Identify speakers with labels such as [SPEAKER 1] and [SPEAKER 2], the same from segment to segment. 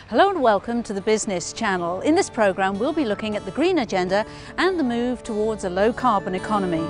[SPEAKER 1] Hello and welcome to the Business Channel. In this programme we'll be looking at the green agenda and the move towards a low carbon economy.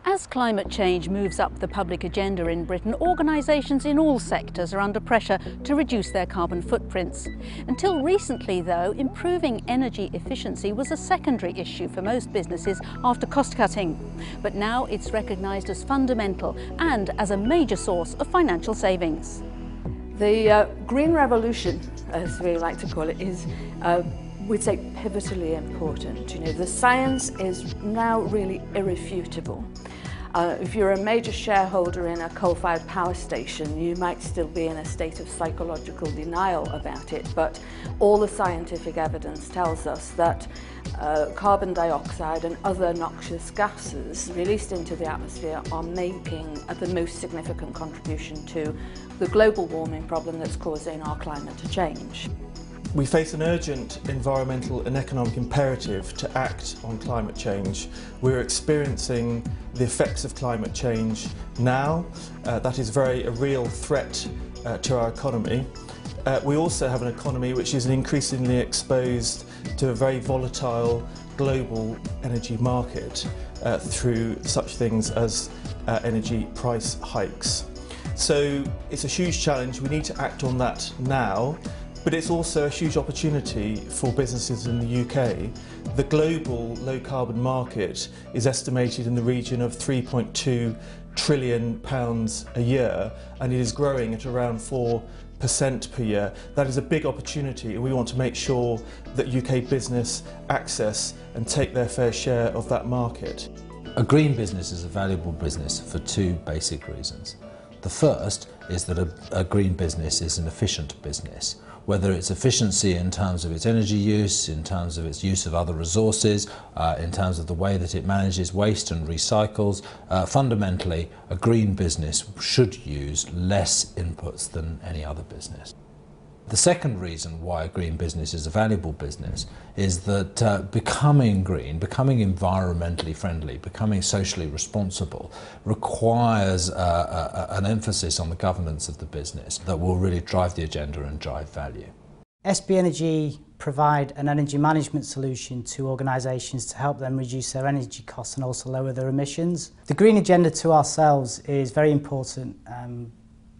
[SPEAKER 1] As climate change moves up the public agenda in Britain, organisations in all sectors are under pressure to reduce their carbon footprints. Until recently, though, improving energy efficiency was a secondary issue for most businesses after cost cutting. But now it's recognised as fundamental and as a major source of financial savings.
[SPEAKER 2] The green revolution, as we like to call it, is we'd say pivotally important. You know, the science is now really irrefutable. If you're a major shareholder in a coal-fired power station, you might still be in a state of psychological denial about it, but all the scientific evidence tells us that carbon dioxide and other noxious gases released into the atmosphere are making the most significant contribution to the global warming problem that's causing our climate to change.
[SPEAKER 3] We face an urgent environmental and economic imperative to act on climate change. We're experiencing the effects of climate change now. That is a real threat to our economy. We also have an economy which is increasingly exposed to a very volatile global energy market through such things as energy price hikes. So it's a huge challenge. We need to act on that now. But it's also a huge opportunity for businesses in the UK. The global low carbon market is estimated in the region of £3.2 trillion a year, and it is growing at around 4% per year. That is a big opportunity, and we want to make sure that UK business access and take their fair share of that market.
[SPEAKER 4] A green business is a valuable business for two basic reasons. The first is that a green business is an efficient business. Whether it's efficiency in terms of its energy use, in terms of its use of other resources, in terms of the way that it manages waste and recycles, fundamentally a green business should use less inputs than any other business. The second reason why a green business is a valuable business is that becoming green, becoming environmentally friendly, becoming socially responsible requires an emphasis on the governance of the business that will really drive the agenda and drive value.
[SPEAKER 5] SB Energy provide an energy management solution to organisations to help them reduce their energy costs and also lower their emissions. The green agenda to ourselves is very important.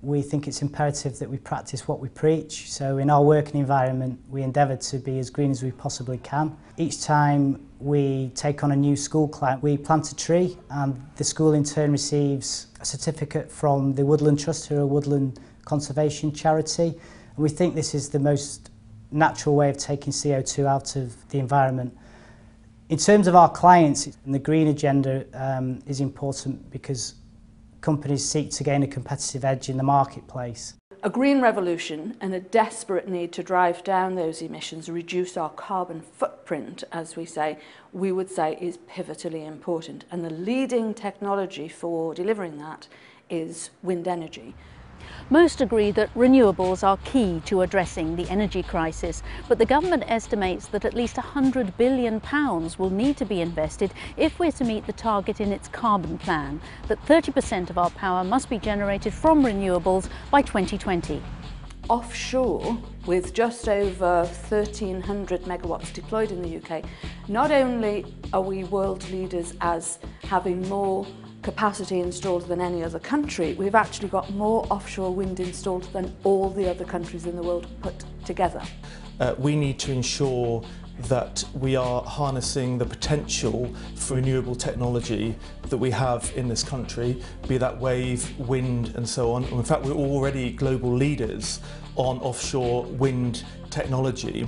[SPEAKER 5] We think it's imperative that we practice what we preach. So in our working environment, we endeavour to be as green as we possibly can. Each time we take on a new school client, we plant a tree, and the school in turn receives a certificate from the Woodland Trust, who are a woodland conservation charity. And we think this is the most natural way of taking CO2 out of the environment. In terms of our clients, the green agenda is important because companies seek to gain a competitive edge in the marketplace.
[SPEAKER 2] A green revolution and a desperate need to drive down those emissions, reduce our carbon footprint, as we would say is pivotally important. And the leading technology for delivering that is wind energy.
[SPEAKER 1] Most agree that renewables are key to addressing the energy crisis, but the government estimates that at least £100 billion will need to be invested if we're to meet the target in its carbon plan, that 30% of our power must be generated from renewables by 2020.
[SPEAKER 2] Offshore, with just over 1,300 megawatts deployed in the UK, not only are we world leaders as having more capacity installed than any other country, we've actually got more offshore wind installed than all the other countries in the world put together.
[SPEAKER 3] We need to ensure that we are harnessing the potential for renewable technology that we have in this country, be that wave, wind and so on. In fact, we're already global leaders on offshore wind technology.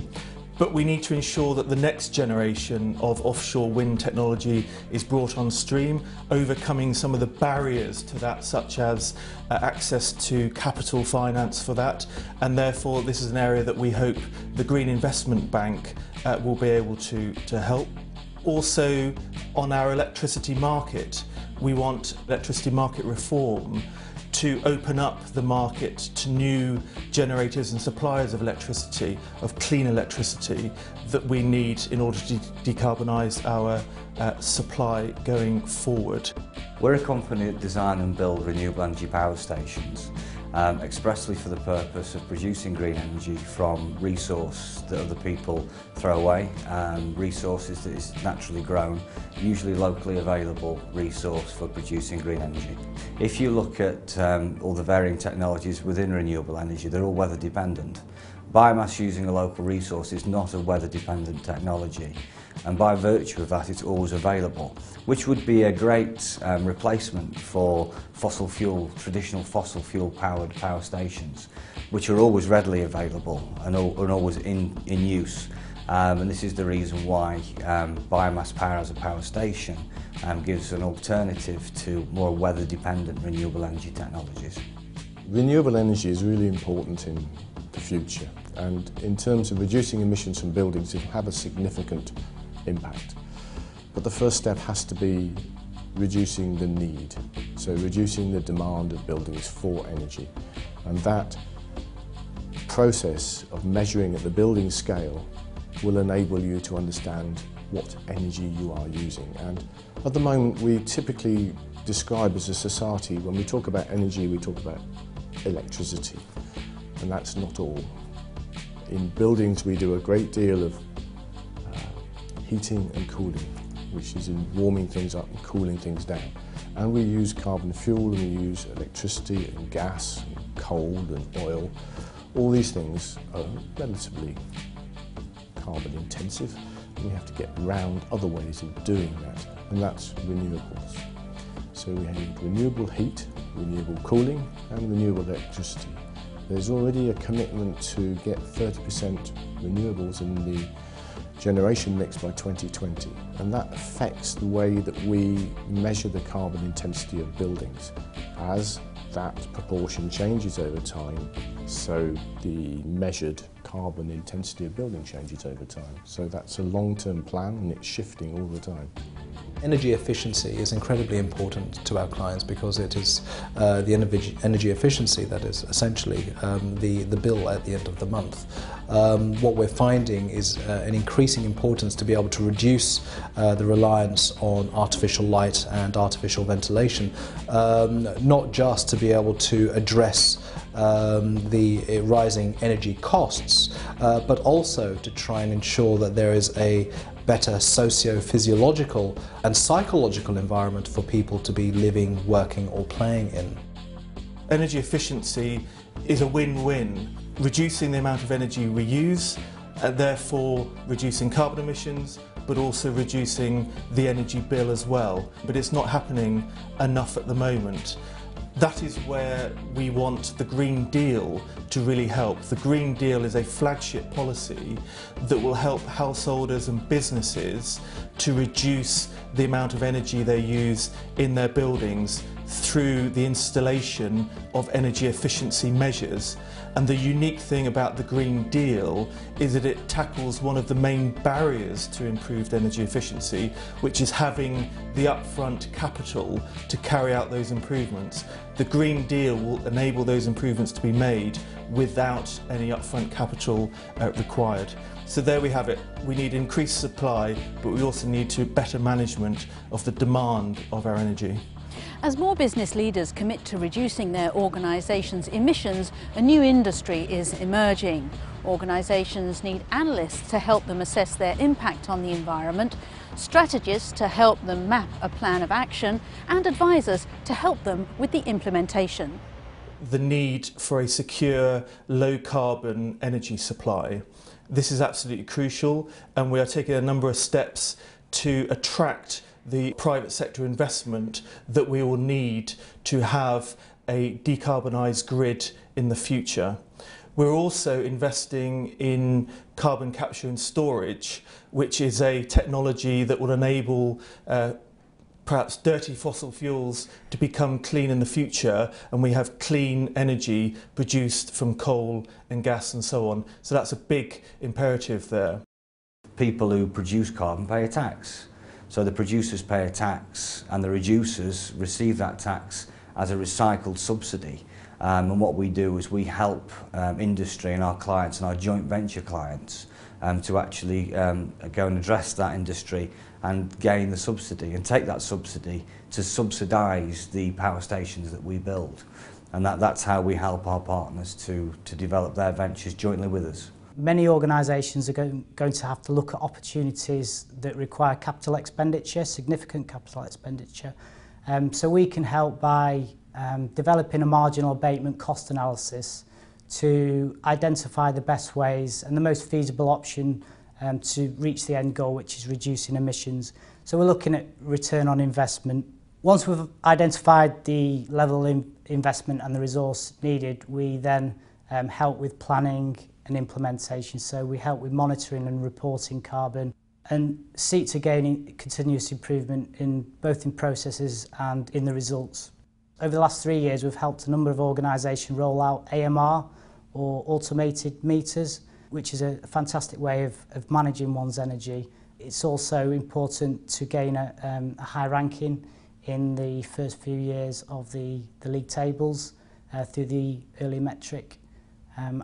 [SPEAKER 3] But we need to ensure that the next generation of offshore wind technology is brought on stream, overcoming some of the barriers to that, such as access to capital finance for that. And therefore, this is an area that we hope the Green Investment Bank will be able to help. Also, on our electricity market, we want electricity market reform to open up the market to new generators and suppliers of electricity, of clean electricity, that we need in order to decarbonise our supply going forward.
[SPEAKER 6] We're a company that design and build renewable energy power stations, expressly for the purpose of producing green energy from resource that other people throw away, resources that is naturally grown, usually locally available resource for producing green energy. If you look at all the varying technologies within renewable energy, they're all weather dependent. Biomass using a local resource is not a weather dependent technology, and by virtue of that it's always available, which would be a great replacement for traditional fossil fuel powered power stations, which are always readily available and always in use. And this is the reason why biomass power as a power station gives an alternative to more weather dependent renewable energy technologies.
[SPEAKER 7] Renewable energy is really important in the future, and in terms of reducing emissions from buildings, it will have a significant impact. But the first step has to be reducing the need, so reducing the demand of buildings for energy. And that process of measuring at the building scale will enable you to understand what energy you are using. And at the moment, we typically describe as a society, when we talk about energy, we talk about electricity, and that's not all. In buildings, we do a great deal of heating and cooling, which is in warming things up and cooling things down. And we use carbon fuel, and we use electricity and gas and coal and oil. All these things are relatively carbon intensive, and we have to get around other ways of doing that, and that's renewables. So we have renewable heat, renewable cooling, and renewable electricity. There's already a commitment to get 30% renewables in the generation mix by 2020, and that affects the way that we measure the carbon intensity of buildings. As that proportion changes over time, so the measured carbon intensity of building changes over time. So that's a long-term plan, and it's shifting all the time.
[SPEAKER 8] Energy efficiency is incredibly important to our clients because it is the energy efficiency that is essentially the bill at the end of the month. What we're finding is an increasing importance to be able to reduce the reliance on artificial light and artificial ventilation, not just to be able to address the rising energy costs, but also to try and ensure that there is a better socio-physiological and psychological environment for people to be living, working or playing in.
[SPEAKER 3] Energy efficiency is a win-win, reducing the amount of energy we use, and therefore reducing carbon emissions, but also reducing the energy bill as well. But it's not happening enough at the moment. That is where we want the Green Deal to really help. The Green Deal is a flagship policy that will help householders and businesses to reduce the amount of energy they use in their buildings through the installation of energy efficiency measures. And the unique thing about the Green Deal is that it tackles one of the main barriers to improved energy efficiency, which is having the upfront capital to carry out those improvements. The Green Deal will enable those improvements to be made without any upfront capital required. So there we have it. We need increased supply, but we also need better management of the demand of our energy.
[SPEAKER 1] As more business leaders commit to reducing their organisations' emissions, a new industry is emerging. Organisations need analysts to help them assess their impact on the environment, strategists to help them map a plan of action, and advisors to help them with the implementation.
[SPEAKER 3] The need for a secure, low-carbon energy supply. This is absolutely crucial, and we are taking a number of steps to attract the private sector investment that we will need to have a decarbonised grid in the future. We're also investing in carbon capture and storage, which is a technology that will enable perhaps dirty fossil fuels to become clean in the future, and we have clean energy produced from coal and gas and so on. So that's a big imperative there.
[SPEAKER 6] People who produce carbon pay a tax. So the producers pay a tax and the reducers receive that tax as a recycled subsidy. And what we do is we help industry and our clients and our joint venture clients to actually go and address that industry and gain the subsidy and take that subsidy to subsidise the power stations that we build. And that's how we help our partners to develop their ventures jointly with us.
[SPEAKER 5] Many organisations are going to have to look at opportunities that require capital expenditure, significant capital expenditure. So we can help by developing a marginal abatement cost analysis to identify the best ways and the most feasible option to reach the end goal, which is reducing emissions. So we're looking at return on investment. Once we've identified the level of investment and the resource needed, we then help with planning and implementation. So we help with monitoring and reporting carbon and seek to gain continuous improvement in both in processes and in the results. Over the last 3 years, we've helped a number of organisations roll out AMR, or automated meters, which is a fantastic way of managing one's energy. It's also important to gain a high ranking in the first few years of the league tables through the early metric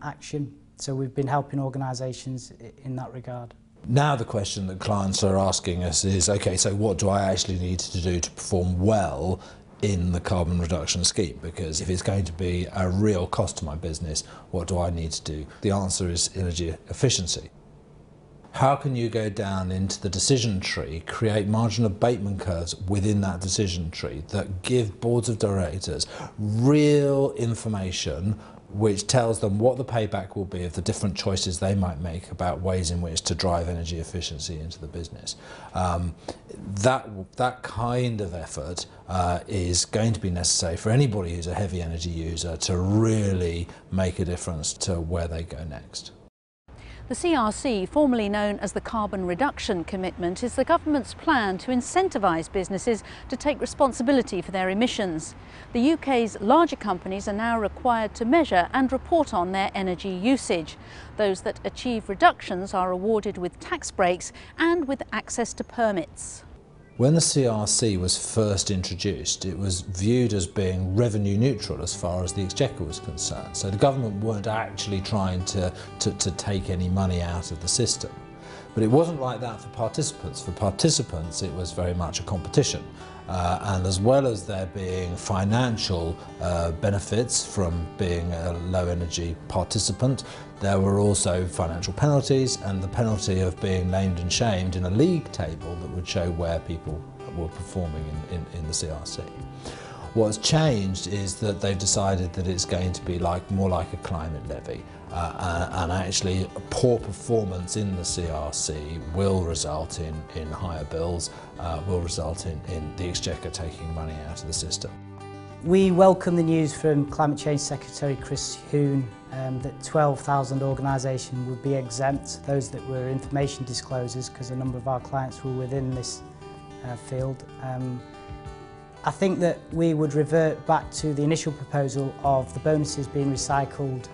[SPEAKER 5] action. So we've been helping organisations in that regard.
[SPEAKER 4] Now the question that clients are asking us is, okay, so what do I actually need to do to perform well in the carbon reduction scheme? Because if it's going to be a real cost to my business, what do I need to do? The answer is energy efficiency. How can you go down into the decision tree, create marginal abatement curves within that decision tree that give boards of directors real information which tells them what the payback will be of the different choices they might make about ways in which to drive energy efficiency into the business. That kind of effort is going to be necessary for anybody who's a heavy energy user to really make a difference to where they go next.
[SPEAKER 1] The CRC, formerly known as the Carbon Reduction Commitment, is the government's plan to incentivise businesses to take responsibility for their emissions. The UK's larger companies are now required to measure and report on their energy usage. Those that achieve reductions are awarded with tax breaks and with access to permits.
[SPEAKER 4] When the CRC was first introduced, it was viewed as being revenue neutral as far as the Exchequer was concerned. So the government weren't actually trying to take any money out of the system. But it wasn't like that for participants. For participants, it was very much a competition. And as well as there being financial benefits from being a low energy participant, there were also financial penalties and the penalty of being named and shamed in a league table that would show where people were performing in the CRC. What's changed is that they've decided that it's going to be more like a climate levy, and actually poor performance in the CRC will result in higher bills, will result in the Exchequer taking money out of the system.
[SPEAKER 5] We welcome the news from Climate Change Secretary Chris Huhne that 12,000 organisations would be exempt, those that were information disclosures, because a number of our clients were within this field. I think that we would revert back to the initial proposal of the bonuses being recycled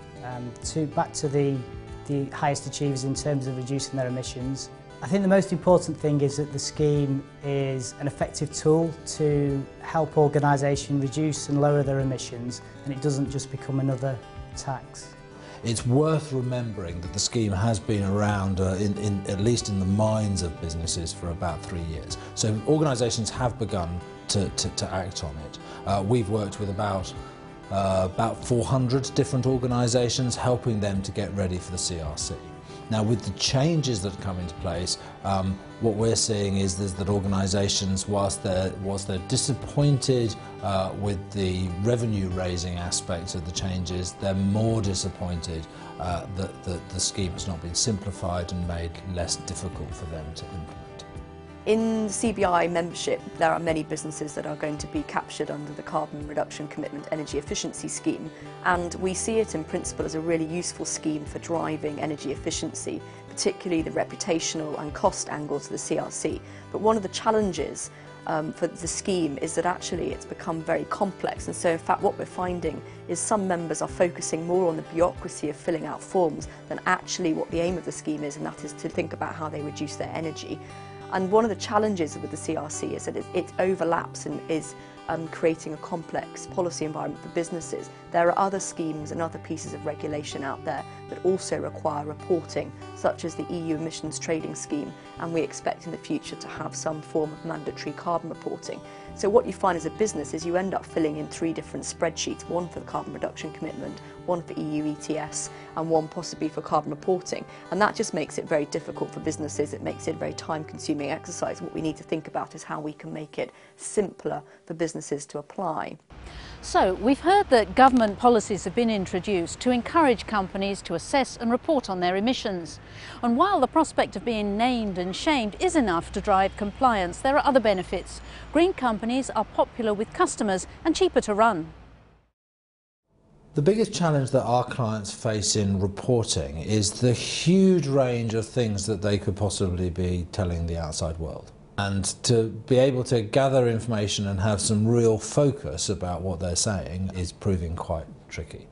[SPEAKER 5] back to the highest achievers in terms of reducing their emissions. I think the most important thing is that the scheme is an effective tool to help organisations reduce and lower their emissions, and it doesn't just become another tax.
[SPEAKER 4] It's worth remembering that the scheme has been around, at least in the minds of businesses, for about 3 years. So organisations have begun to act on it. We've worked with about 400 different organisations, helping them to get ready for the CRC. Now, with the changes that come into place, what we're seeing is that organisations, whilst they're disappointed with the revenue-raising aspects of the changes, they're more disappointed that the scheme has not been simplified and made less difficult for them to implement.
[SPEAKER 9] In CBI membership, there are many businesses that are going to be captured under the Carbon Reduction Commitment Energy Efficiency Scheme, and we see it in principle as a really useful scheme for driving energy efficiency, particularly the reputational and cost angles of the CRC. But one of the challenges for the scheme is that actually it's become very complex, and so in fact what we're finding is some members are focusing more on the bureaucracy of filling out forms than actually what the aim of the scheme is, and that is to think about how they reduce their energy. And one of the challenges with the CRC is that it overlaps and is creating a complex policy environment for businesses, there are other schemes and other pieces of regulation out there that also require reporting, such as the EU Emissions Trading Scheme, and we expect in the future to have some form of mandatory carbon reporting. So what you find as a business is you end up filling in 3 different spreadsheets, one for the carbon reduction commitment, one for EU ETS, and one possibly for carbon reporting. And that just makes it very difficult for businesses. It makes it a very time-consuming exercise. What we need to think about is how we can make it simpler for businesses to apply.
[SPEAKER 1] So we've heard that government policies have been introduced to encourage companies to assess and report on their emissions. And while the prospect of being named and shamed is enough to drive compliance, there are other benefits. Green companies are popular with customers and cheaper to run.
[SPEAKER 4] The biggest challenge that our clients face in reporting is the huge range of things that they could possibly be telling the outside world. And to be able to gather information and have some real focus about what they're saying is proving quite tricky.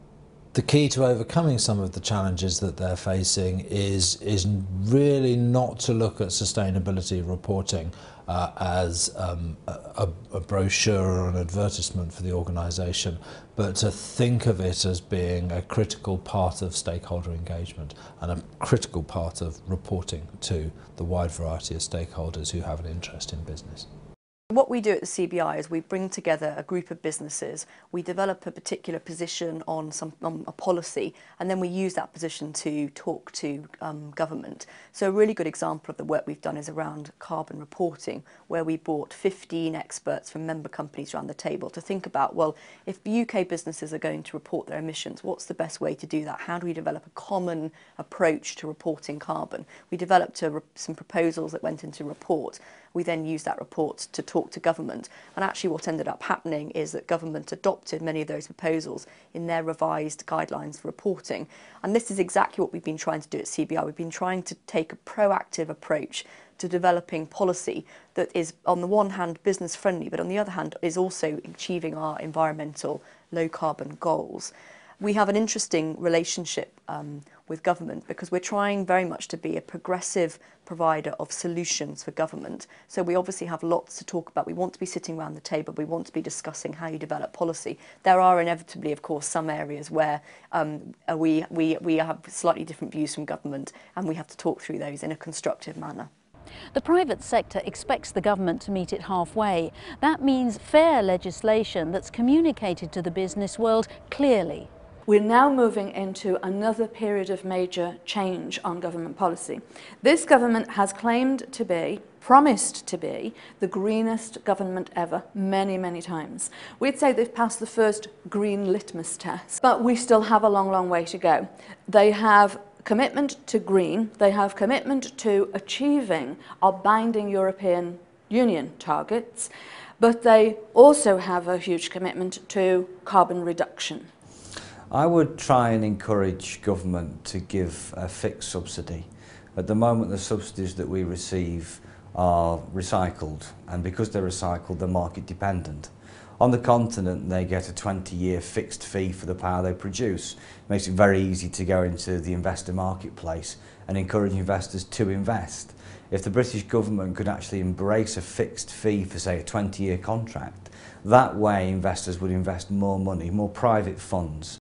[SPEAKER 4] The key to overcoming some of the challenges that they're facing is really not to look at sustainability reporting as a brochure or an advertisement for the organisation, but to think of it as being a critical part of stakeholder engagement and a critical part of reporting to the wide variety of stakeholders who have an interest in business.
[SPEAKER 9] What we do at the CBI is we bring together a group of businesses, we develop a particular position on a policy, and then we use that position to talk to government. So a really good example of the work we've done is around carbon reporting, where we brought 15 experts from member companies around the table to think about, well, if UK businesses are going to report their emissions, what's the best way to do that? How do we develop a common approach to reporting carbon? We developed some proposals that went into a report. We then used that report to talk to government, and actually what ended up happening is that government adopted many of those proposals in their revised guidelines for reporting. And this is exactly what we've been trying to do at CBI. We've been trying to take a proactive approach to developing policy that is, on the one hand, business friendly, but on the other hand is also achieving our environmental low carbon goals. We have an interesting relationship with government because we're trying very much to be a progressive provider of solutions for government. So we obviously have lots to talk about. We want to be sitting around the table. We want to be discussing how you develop policy. There are inevitably, of course, some areas where we have slightly different views from government, and we have to talk through those in a constructive manner.
[SPEAKER 1] The private sector expects the government to meet it halfway. That means fair legislation that's communicated to the business world clearly.
[SPEAKER 2] We're now moving into another period of major change on government policy. This government has claimed to be, promised to be, the greenest government ever many, many times. We'd say they've passed the first green litmus test, but we still have a long, long way to go. They have commitment to green, they have commitment to achieving our binding European Union targets, but they also have a huge commitment to carbon reduction.
[SPEAKER 6] I would try and encourage government to give a fixed subsidy. At the moment, the subsidies that we receive are recycled, and because they're recycled, they're market dependent. On the continent, they get a 20-year fixed fee for the power they produce. It makes it very easy to go into the investor marketplace and encourage investors to invest. If the British government could actually embrace a fixed fee for, say, a 20-year contract, that way investors would invest more money, more private funds.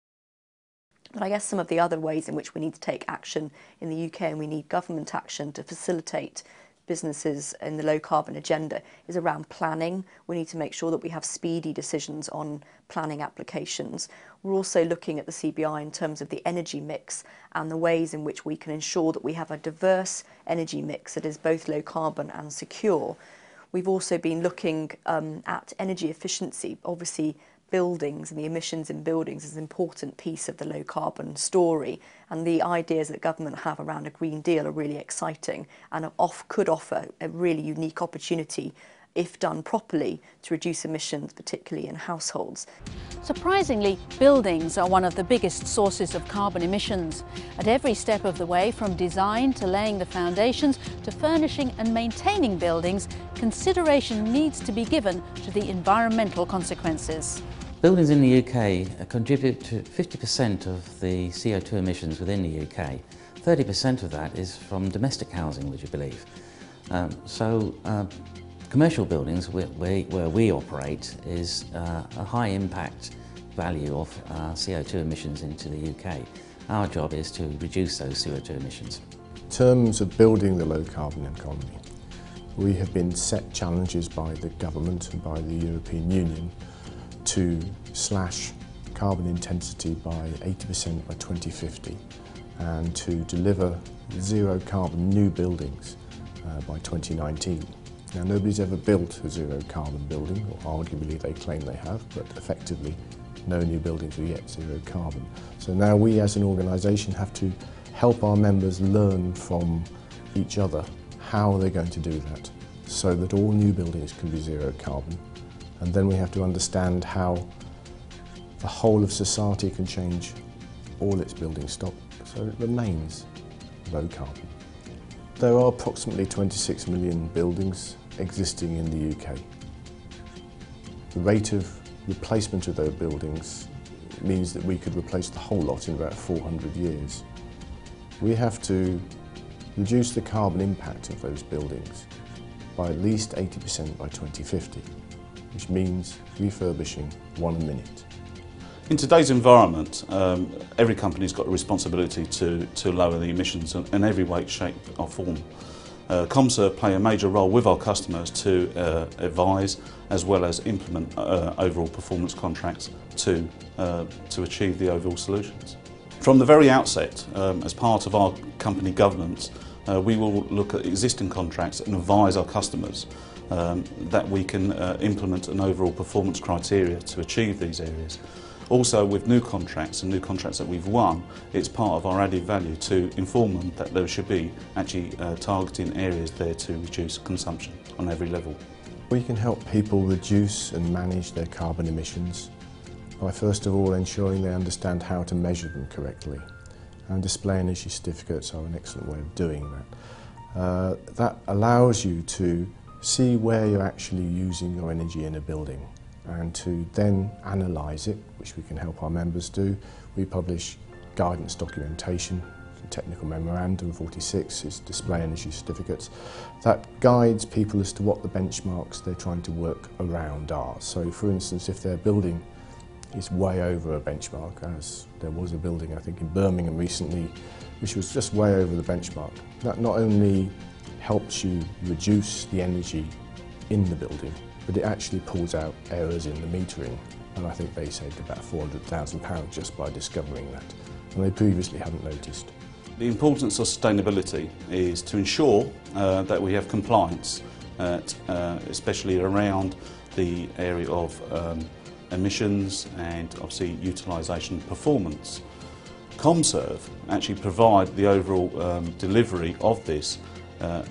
[SPEAKER 9] But I guess some of the other ways in which we need to take action in the UK, and we need government action to facilitate businesses in the low carbon agenda, is around planning. We need to make sure that we have speedy decisions on planning applications. We're also looking at the CBI in terms of the energy mix and the ways in which we can ensure that we have a diverse energy mix that is both low carbon and secure. We've also been looking at energy efficiency. Obviously, buildings and the emissions in buildings is an important piece of the low carbon story, and the ideas that government have around a Green Deal are really exciting and could offer a really unique opportunity, if done properly, to reduce emissions, particularly in households.
[SPEAKER 1] Surprisingly, buildings are one of the biggest sources of carbon emissions. At every step of the way, from design to laying the foundations to furnishing and maintaining buildings, consideration needs to be given to the environmental consequences.
[SPEAKER 10] Buildings in the UK contribute to 50% of the CO2 emissions within the UK. 30% of that is from domestic housing, would you believe? Commercial buildings where we operate is a high impact value of CO2 emissions into the UK. Our job is to reduce those CO2 emissions.
[SPEAKER 7] In terms of building the low carbon economy, we have been set challenges by the government and by the European Union to slash carbon intensity by 80% by 2050 and to deliver zero carbon new buildings by 2019. Now, nobody's ever built a zero carbon building, or arguably they claim they have, but effectively no new buildings are yet zero carbon. So now we as an organisation have to help our members learn from each other how they're going to do that so that all new buildings can be zero carbon. And then we have to understand how the whole of society can change all its building stock so it remains low carbon. There are approximately 26 million buildings existing in the UK. The rate of replacement of those buildings means that we could replace the whole lot in about 400 years. We have to reduce the carbon impact of those buildings by at least 80% by 2050, which means refurbishing one a minute.
[SPEAKER 11] In today's environment, every company's got a responsibility to lower the emissions in every way, shape or form. Comserve play a major role with our customers to advise as well as implement overall performance contracts to achieve the overall solutions. From the very outset, as part of our company governance, we will look at existing contracts and advise our customers that we can implement an overall performance criteria to achieve these areas. Also, with new contracts and new contracts that we've won, it's part of our added value to inform them that there should be actually targeting areas there to reduce consumption on every level.
[SPEAKER 7] We can help people reduce and manage their carbon emissions by first of all ensuring they understand how to measure them correctly, and display energy certificates are an excellent way of doing that. That allows you to see where you're actually using your energy in a building and to then analyse it, which we can help our members do. We publish guidance documentation, technical memorandum 46 is display energy certificates. That guides people as to what the benchmarks they're trying to work around are. So for instance, if their building is way over a benchmark, as there was a building I think in Birmingham recently which was just way over the benchmark, that not only helps you reduce the energy in the building, but it actually pulls out errors in the metering, and I think they saved about £400,000 just by discovering that, and they previously hadn't noticed.
[SPEAKER 11] The importance of sustainability is to ensure that we have compliance, especially around the area of emissions and obviously utilisation performance. Comserve actually provide the overall delivery of this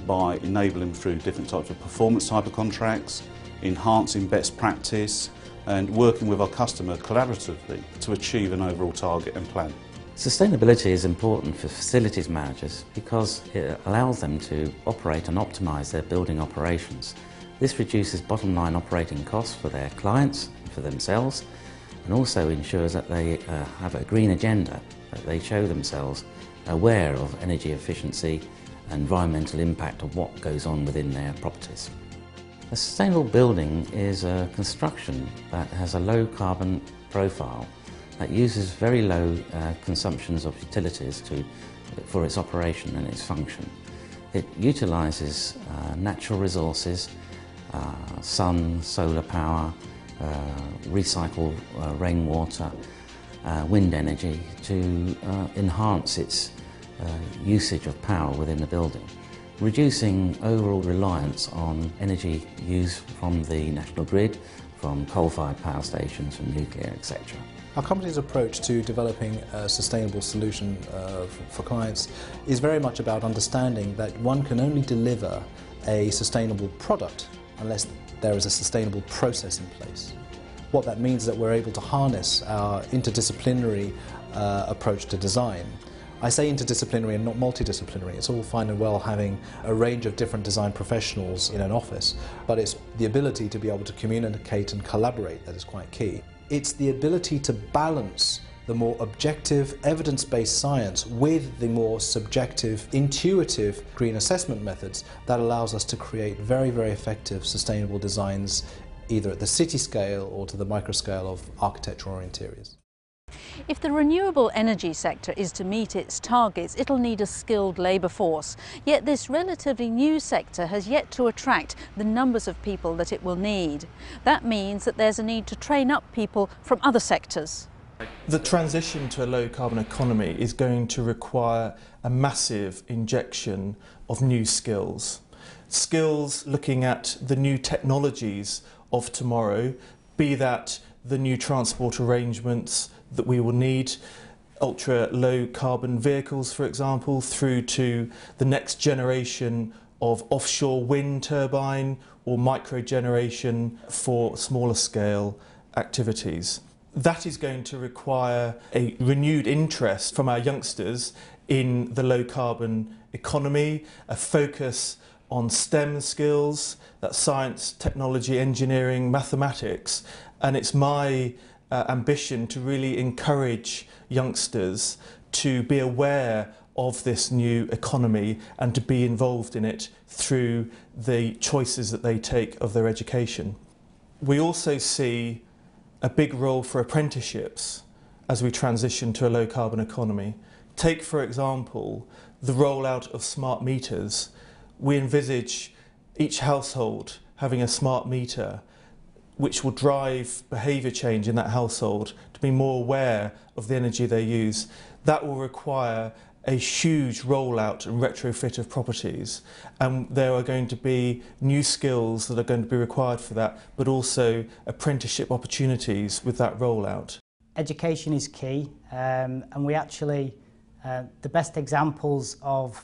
[SPEAKER 11] by enabling through different types of performance type of contracts, enhancing best practice and working with our customer collaboratively to achieve an overall target and plan.
[SPEAKER 10] Sustainability is important for facilities managers because it allows them to operate and optimise their building operations. This reduces bottom line operating costs for their clients and for themselves, and also ensures that they have a green agenda, that they show themselves aware of energy efficiency and environmental impact of what goes on within their properties. A sustainable building is a construction that has a low carbon profile that uses very low consumptions of utilities for its operation and its function. It utilises natural resources, sun, solar power, recycled rainwater, wind energy to enhance its usage of power within the building, reducing overall reliance on energy used from the national grid, from coal-fired power stations, from nuclear, etc.
[SPEAKER 8] Our company's approach to developing a sustainable solution for clients is very much about understanding that one can only deliver a sustainable product unless there is a sustainable process in place. What that means is that we're able to harness our interdisciplinary approach to design. I say interdisciplinary and not multidisciplinary. It's all fine and well having a range of different design professionals in an office, but it's the ability to be able to communicate and collaborate that is quite key. It's the ability to balance the more objective, evidence-based science with the more subjective, intuitive green assessment methods that allows us to create very, very effective sustainable designs either at the city scale or to the micro scale of architecture or interiors.
[SPEAKER 1] If the renewable energy sector is to meet its targets, it'll need a skilled labour force. Yet this relatively new sector has yet to attract the numbers of people that it will need. That means that there's a need to train up people from other sectors.
[SPEAKER 3] The transition to a low carbon economy is going to require a massive injection of new skills. Skills looking at the new technologies of tomorrow, be that the new transport arrangements that we will need, ultra low carbon vehicles for example, through to the next generation of offshore wind turbine or micro generation for smaller scale activities. That is going to require a renewed interest from our youngsters in the low carbon economy, a focus on STEM skills, that's science, technology, engineering, mathematics, and it's my ambition to really encourage youngsters to be aware of this new economy and to be involved in it through the choices that they take of their education. We also see a big role for apprenticeships as we transition to a low carbon economy. Take for example the rollout of smart meters. We envisage each household having a smart meter which will drive behaviour change in that household to be more aware of the energy they use. That will require a huge rollout and retrofit of properties, and there are going to be new skills that are going to be required for that, but also apprenticeship opportunities with that rollout.
[SPEAKER 5] Education is key, and we actually, the best examples of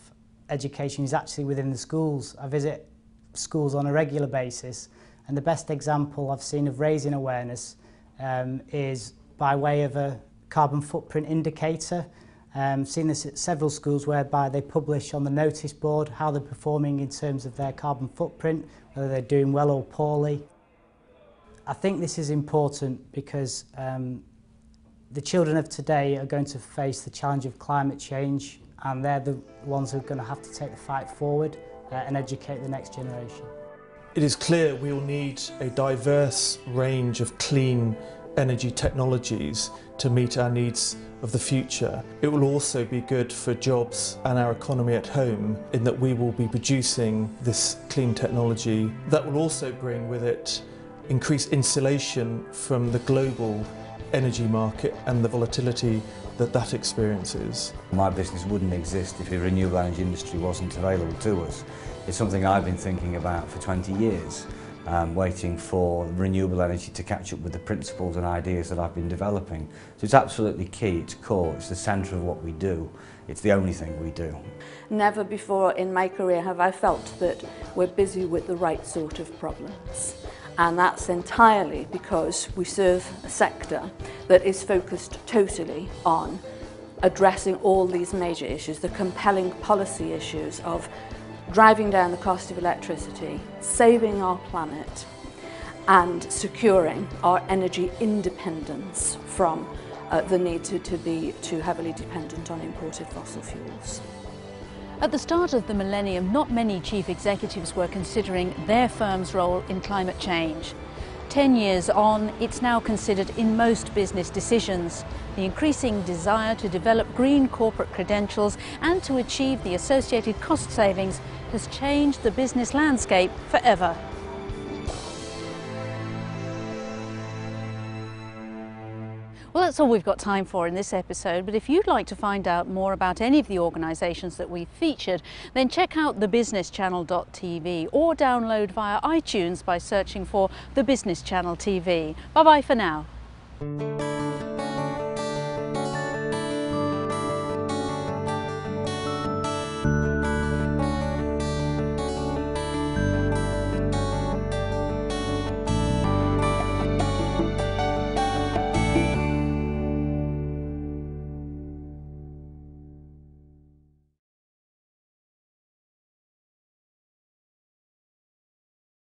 [SPEAKER 5] education is actually within the schools. I visit schools on a regular basis, and the best example I've seen of raising awareness is by way of a carbon footprint indicator. Seen this at several schools whereby they publish on the notice board how they're performing in terms of their carbon footprint, whether they're doing well or poorly. I think this is important because the children of today are going to face the challenge of climate change, and they're the ones who are going to have to take the fight forward and educate the next generation.
[SPEAKER 3] It is clear we will need a diverse range of clean energy technologies to meet our needs of the future. It will also be good for jobs and our economy at home in that we will be producing this clean technology. That will also bring with it increased insulation from the global energy market and the volatility that that experiences.
[SPEAKER 6] My business wouldn't exist if the renewable energy industry wasn't available to us. It's something I've been thinking about for 20 years. Waiting for renewable energy to catch up with the principles and ideas that I've been developing. So it's absolutely key, it's core, it's the centre of what we do. It's the only thing we do.
[SPEAKER 2] Never before in my career have I felt that we're busy with the right sort of problems. And that's entirely because we serve a sector that is focused totally on addressing all these major issues, the compelling policy issues of driving down the cost of electricity, saving our planet, and securing our energy independence from the need to be too heavily dependent on imported fossil fuels.
[SPEAKER 1] At the start of the millennium, not many chief executives were considering their firm's role in climate change. 10 years on, it's now considered in most business decisions. The increasing desire to develop green corporate credentials and to achieve the associated cost savings has changed the business landscape forever. Well, that's all we've got time for in this episode, but if you'd like to find out more about any of the organisations that we've featured, then check out thebusinesschannel.tv or download via iTunes by searching for The Business Channel TV. Bye-bye for now.